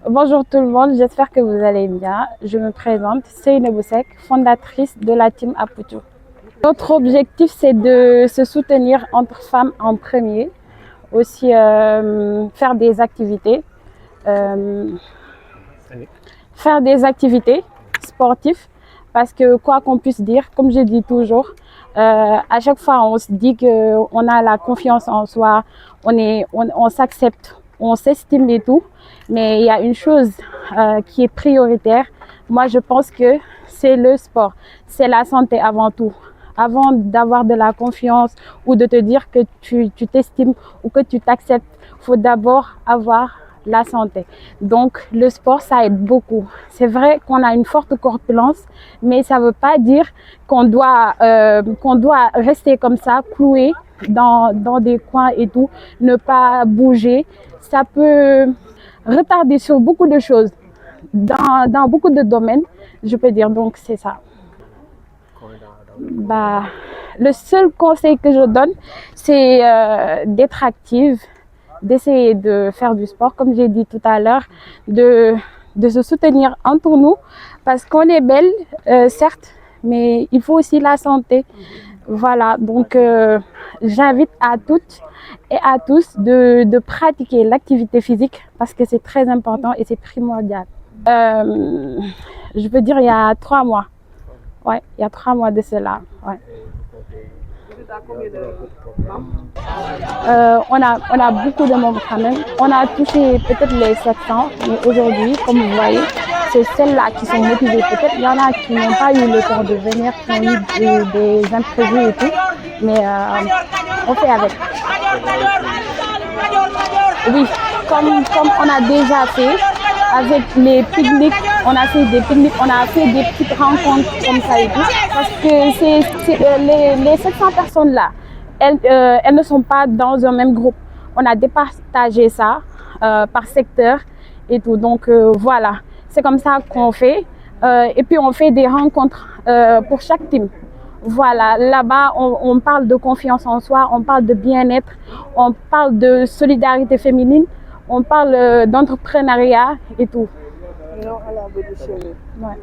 Bonjour tout le monde, j'espère que vous allez bien. Je me présente, Seynabou Seck, fondatrice de la team Aputu. Notre objectif, c'est de se soutenir entre femmes en premier, aussi faire des activités, euh, sportives, parce que quoi qu'on puisse dire, comme je dis toujours, à chaque fois on se dit qu'on a la confiance en soi, on s'accepte, on s'estime et tout, mais il y a une chose qui est prioritaire. Moi, je pense que c'est le sport, c'est la santé avant tout. Avant d'avoir de la confiance ou de te dire que tu t'estimes ou que tu t'acceptes, il faut d'abord avoir la santé. Donc, le sport, ça aide beaucoup. C'est vrai qu'on a une forte corpulence, mais ça ne veut pas dire qu'on doit rester comme ça, cloué dans des coins et tout, ne pas bouger. Ça peut retarder sur beaucoup de choses, dans beaucoup de domaines, je peux dire. Donc, c'est ça. Bah, le seul conseil que je donne, c'est d'être active, d'essayer de faire du sport, comme j'ai dit tout à l'heure, de se soutenir entre nous, parce qu'on est belle, certes, mais il faut aussi la santé. Voilà, donc j'invite à toutes et à tous de pratiquer l'activité physique, parce que c'est très important et c'est primordial. Je veux dire, il y a 3 mois. Ouais, il y a 3 mois de cela. Ouais. On a beaucoup de membres quand même. On a touché peut-être les 700, mais aujourd'hui, comme vous voyez, c'est celles-là qui sont motivées. Peut-être il y en a qui n'ont pas eu le temps de venir, qui ont eu des imprévus et tout, mais on fait avec. Oui, comme on a déjà fait, avec les pique-niques, on a fait des pique-niques, on a fait des petites rencontres comme ça et tout. Parce que les 700 personnes-là, elles ne sont pas dans un même groupe. On a départagé ça par secteur et tout. Donc voilà, c'est comme ça qu'on fait. Et puis on fait des rencontres pour chaque team. Voilà, là-bas, on parle de confiance en soi, on parle de bien-être, on parle de solidarité féminine, on parle d'entrepreneuriat et tout. Ouais.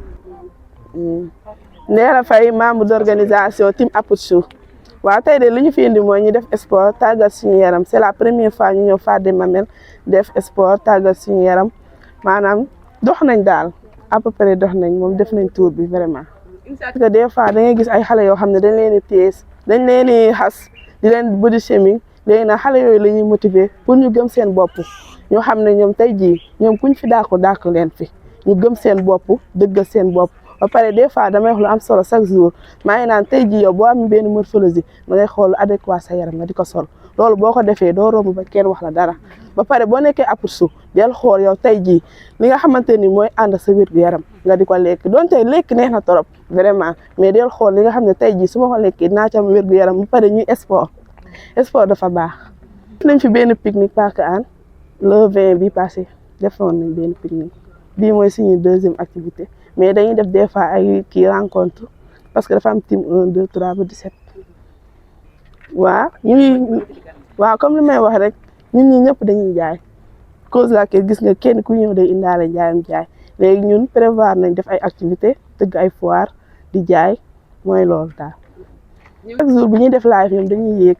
Ndella Faye, membre d'organisation team Aputu. Waaw tey de li ñu fi indi mooy ñu def sport tàggat suñu yaram c'est la première fois ñu ñëw Fadé Mamel def sport tàggat suñu yaram maanaam dox nañ daal à peu près dox nañ moom def nañ tour bi vraiment. Parce que des fois da ngay gis ay xale yoo xam ne dañ leen di tees dañ leen di xas di leen body shaming léegi nag xale yooyu la ñuy motiver pour ñu gëm seen bopp ñoo xam ne ñoom tey jii ñoom kuñ fi dàq leen fi ñu gëm seen bopp dëggal seen bopp. ba pare des fois damay wax lu am solo chaque jour maa ngi naan tey jii yow boo am benn morphologie da ngay xool adéquat sa yaram nga di ko sol loolu boo ko defee doo romb ba kenn wax la dara ba pare boo nekkee Aputu del xool yow tey jii li nga xamante ni mooy ànd sa wér gu yaram nga di ko lekk donte lekk neex na trop vraiment mais del xool li nga xam ne tey jii su ma ko lekkee dinaa ci am wér gu yaram ba pare ñuy sport dafa baax. nañ fi benn pique-nique Parc Hann le 20 bi passé defoon nañ benn pique-nique bii mooy suñu deuxième activité. Mais dañuy def des fois ay kii rencontre parce que dafa am team 1 2 3 ba 17 waaw comme li may wax rek ñun ñi ñëpp dañuy jaay cause la que gis nga kenn ku ñëw day indaale njaayam jaay léegi ñun prévoir nañ def ay activité tëgg ay foire di jaay mooy loolu daal. chaque jour bu ñuy def live ñoom dañuy yéeg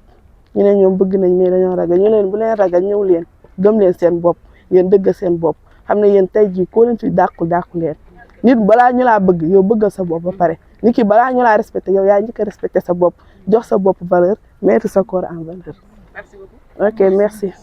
ñu ne ñoom bëgg nañ mais dañoo ragal ñu leen bu leen ragal ñëw leen gëm leen seen bopp yéen dëgg seen bopp xam ne yéen tey jii koo leen fi dàqu leen. nit balaa ñu laa bëgg yow bëggal sa bopp ba pare nit ki balaa ñu laa respecté yow yaa njëkk a respecté sa bopp jox sa bopp valeur mettre sa corps en valeur. Merci beaucoup. Ok merci.